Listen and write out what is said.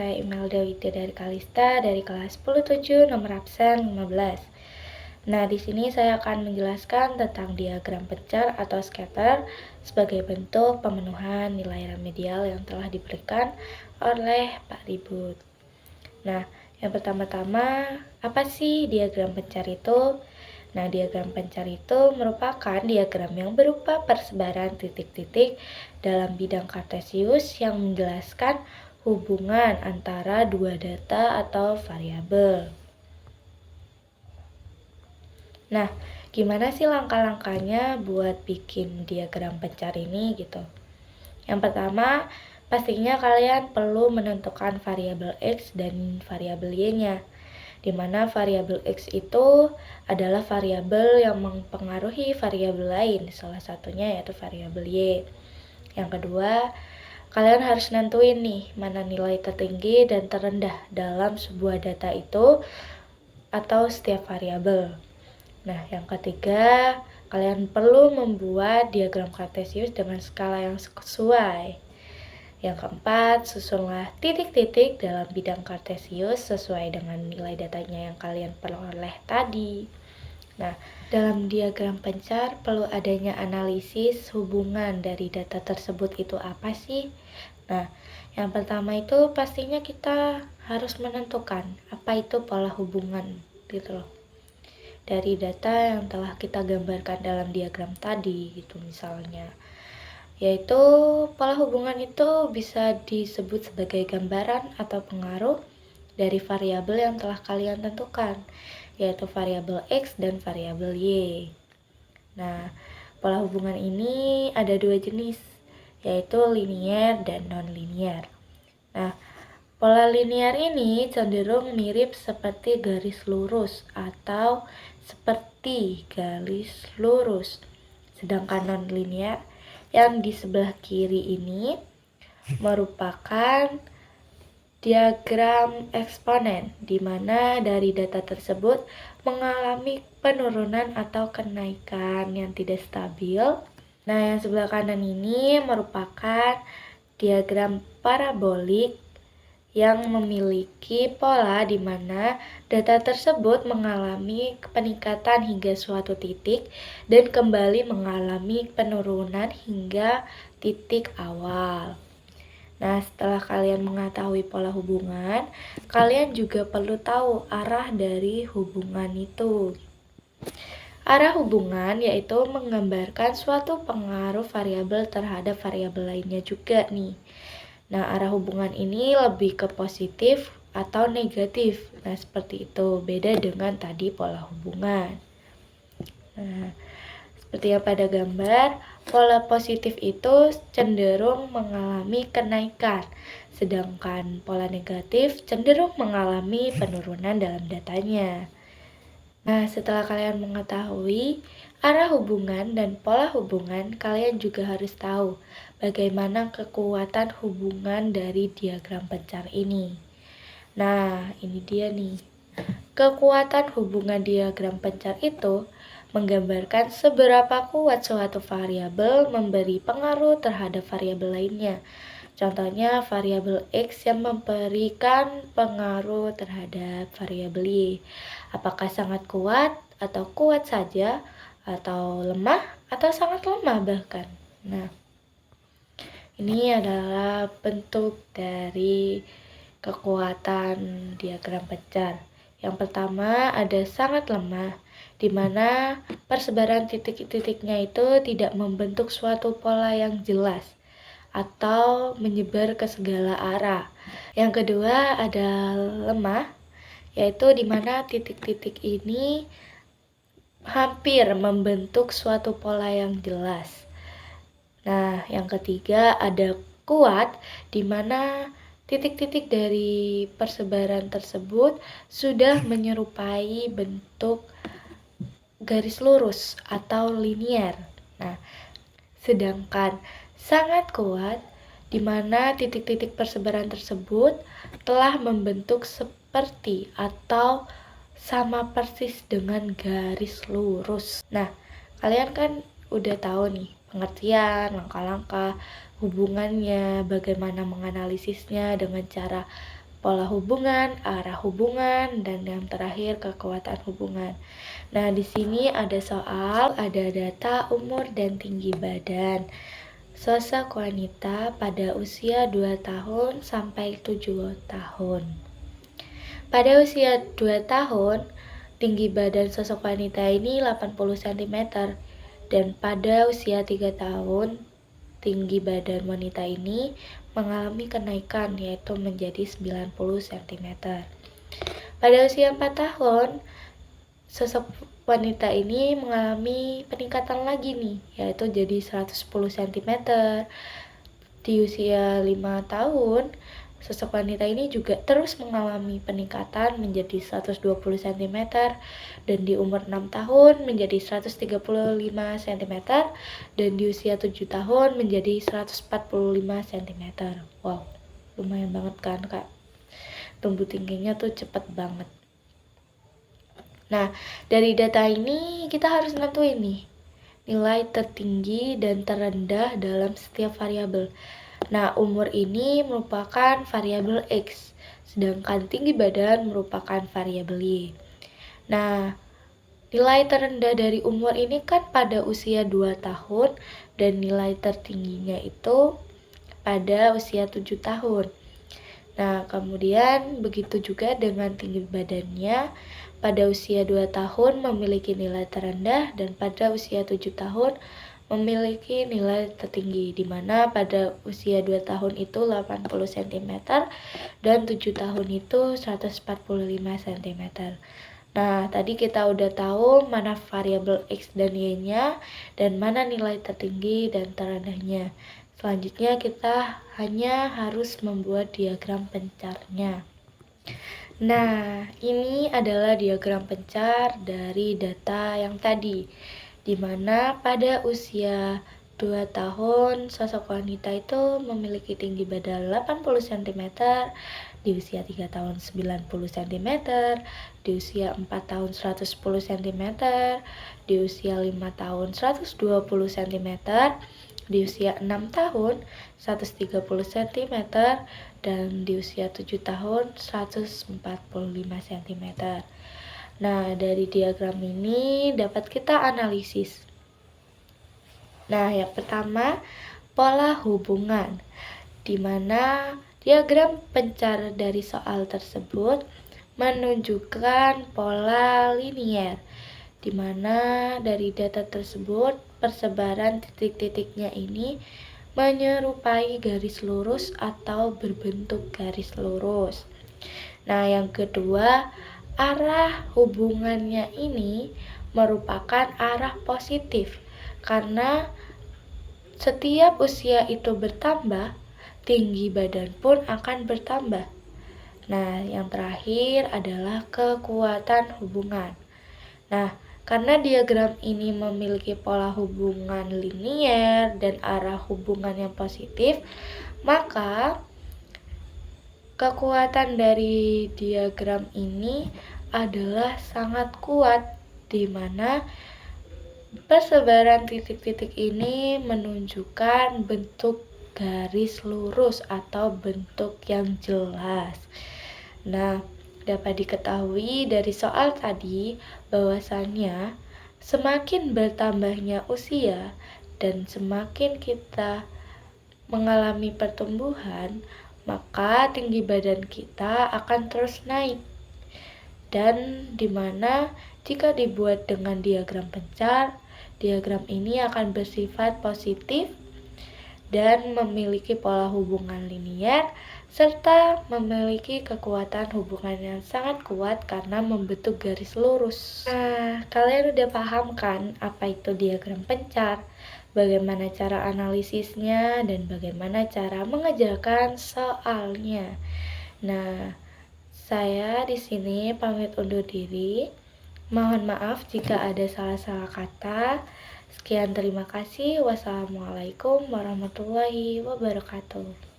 saya Imelda Widya dari Kalista dari kelas 10-7 nomor absen 15. Nah, di sini saya akan menjelaskan tentang diagram pencar atau scatter sebagai bentuk pemenuhan nilai remedial yang telah diberikan oleh Pak Ribut. Nah, yang pertama-tama, apa sih diagram pencar itu? Nah, diagram pencar itu merupakan diagram yang berupa persebaran titik-titik dalam bidang kartesius yang menjelaskan hubungan antara dua data atau variabel. Nah, gimana sih langkah-langkahnya buat bikin diagram pencar ini gitu? Yang pertama, pastinya kalian perlu menentukan variabel X dan variabel Y-nya, di mana variabel X itu adalah variabel yang mempengaruhi variabel lain, salah satunya yaitu variabel Y. Yang kedua, kalian harus nentuin nih mana nilai tertinggi dan terendah dalam sebuah data itu atau setiap variabel. Nah, yang ketiga, kalian perlu membuat diagram kartesius dengan skala yang sesuai. Yang keempat, susunlah titik-titik dalam bidang kartesius sesuai dengan nilai datanya yang kalian peroleh tadi. Nah, dalam diagram pencar perlu adanya analisis hubungan dari data tersebut itu apa sih? Nah, yang pertama itu pastinya kita harus menentukan apa itu pola hubungan gitu loh. Dari data yang telah kita gambarkan dalam diagram tadi gitu misalnya. Yaitu pola hubungan itu bisa disebut sebagai gambaran atau pengaruh dari variabel yang telah kalian tentukan, yaitu variabel X dan variabel Y. Nah, pola hubungan ini ada dua jenis, yaitu linier dan non-linier. Nah, pola linier ini cenderung mirip seperti garis lurus atau seperti garis lurus. Sedangkan non-linier yang di sebelah kiri ini merupakan diagram eksponen, di mana dari data tersebut mengalami penurunan atau kenaikan yang tidak stabil. Nah, yang sebelah kanan ini merupakan diagram parabolik yang memiliki pola di mana data tersebut mengalami peningkatan hingga suatu titik dan kembali mengalami penurunan hingga titik awal. Nah, setelah kalian mengetahui pola hubungan, kalian juga perlu tahu arah dari hubungan itu. Arah hubungan yaitu menggambarkan suatu pengaruh variabel terhadap variabel lainnya juga nih. Nah, arah hubungan ini lebih ke positif atau negatif. Nah, seperti itu. Beda dengan tadi pola hubungan. Nah, seperti yang pada gambar, pola positif itu cenderung mengalami kenaikan. Sedangkan pola negatif cenderung mengalami penurunan dalam datanya. Nah, setelah kalian mengetahui arah hubungan dan pola hubungan, kalian juga harus tahu bagaimana kekuatan hubungan dari diagram pencar ini. Nah, ini dia nih. Kekuatan hubungan diagram pencar itu menggambarkan seberapa kuat suatu variabel memberi pengaruh terhadap variabel lainnya. Contohnya variabel X yang memberikan pengaruh terhadap variabel Y. Apakah sangat kuat atau kuat saja, atau lemah atau sangat lemah bahkan. Nah, ini adalah bentuk dari kekuatan diagram pencar. Yang pertama ada sangat lemah, di mana persebaran titik-titiknya itu tidak membentuk suatu pola yang jelas atau menyebar ke segala arah. Yang kedua ada lemah, yaitu di mana titik-titik ini hampir membentuk suatu pola yang jelas. Nah, yang ketiga ada kuat, di mana titik-titik dari persebaran tersebut sudah menyerupai bentuk garis lurus atau linier. Nah, sedangkan sangat kuat, di mana titik-titik persebaran tersebut telah membentuk seperti atau sama persis dengan garis lurus. Nah, kalian kan udah tahu nih pengertian, langkah-langkah, hubungannya, bagaimana menganalisisnya dengan cara pola hubungan, arah hubungan, dan yang terakhir kekuatan hubungan. Nah, di sini ada soal, ada data umur dan tinggi badan. Sosok wanita pada usia 2 tahun sampai 7 tahun. Pada usia 2 tahun, tinggi badan sosok wanita ini 80 cm. Dan pada usia 3 tahun, tinggi badan wanita ini mengalami kenaikan yaitu menjadi 90 cm. Pada usia 4 tahun, sosok wanita ini mengalami peningkatan lagi nih, yaitu jadi 110 cm. Di usia 5 tahun, sosok wanita ini juga terus mengalami peningkatan menjadi 120 cm, dan di umur 6 tahun menjadi 135 cm, dan di usia 7 tahun menjadi 145 cm. Wow, lumayan banget kan Kak? Tumbuh tingginya tuh cepet banget. Nah, dari data ini kita harus nentuin nih nilai tertinggi dan terendah dalam setiap variabel. Nah, umur ini merupakan variabel X, sedangkan tinggi badan merupakan variabel Y. Nah, nilai terendah dari umur ini kan pada usia 2 tahun dan nilai tertingginya itu pada usia 7 tahun. Nah, kemudian begitu juga dengan tinggi badannya. Pada usia 2 tahun memiliki nilai terendah dan pada usia 7 tahun memiliki nilai tertinggi, di mana pada usia 2 tahun itu 80 cm dan 7 tahun itu 145 cm. Nah, tadi kita udah tahu mana variabel X dan Y-nya dan mana nilai tertinggi dan terendahnya. Selanjutnya kita hanya harus membuat diagram pencarnya. Nah, ini adalah diagram pencar dari data yang tadi, di mana pada usia 2 tahun sosok wanita itu memiliki tinggi badan 80 cm, di usia 3 tahun 90 cm, di usia 4 tahun 110 cm, di usia 5 tahun 120 cm, di usia 6 tahun 130 cm, dan di usia 7 tahun 145 cm. Nah, dari diagram ini dapat kita analisis. Nah, yang pertama, pola hubungan, di mana diagram pencar dari soal tersebut menunjukkan pola linier, di mana dari data tersebut persebaran titik-titiknya ini menyerupai garis lurus atau berbentuk garis lurus. Nah, yang kedua, arah hubungannya ini merupakan arah positif karena setiap usia itu bertambah, tinggi badan pun akan bertambah. Nah, yang terakhir adalah kekuatan hubungan. Nah, karena diagram ini memiliki pola hubungan linier dan arah hubungan yang positif, maka kekuatan dari diagram ini adalah sangat kuat, di mana persebaran titik-titik ini menunjukkan bentuk garis lurus atau bentuk yang jelas. Nah, dapat diketahui dari soal tadi bahwasannya semakin bertambahnya usia dan semakin kita mengalami pertumbuhan, maka tinggi badan kita akan terus naik. Dan dimana jika dibuat dengan diagram pencar, diagram ini akan bersifat positif dan memiliki pola hubungan linier, serta memiliki kekuatan hubungan yang sangat kuat karena membentuk garis lurus. Nah, kalian udah paham kan apa itu diagram pencar, bagaimana cara analisisnya, dan bagaimana cara mengerjakan soalnya. Nah, saya di sini pamit undur diri. Mohon maaf jika ada salah-salah kata. Sekian, terima kasih. Wassalamualaikum warahmatullahi wabarakatuh.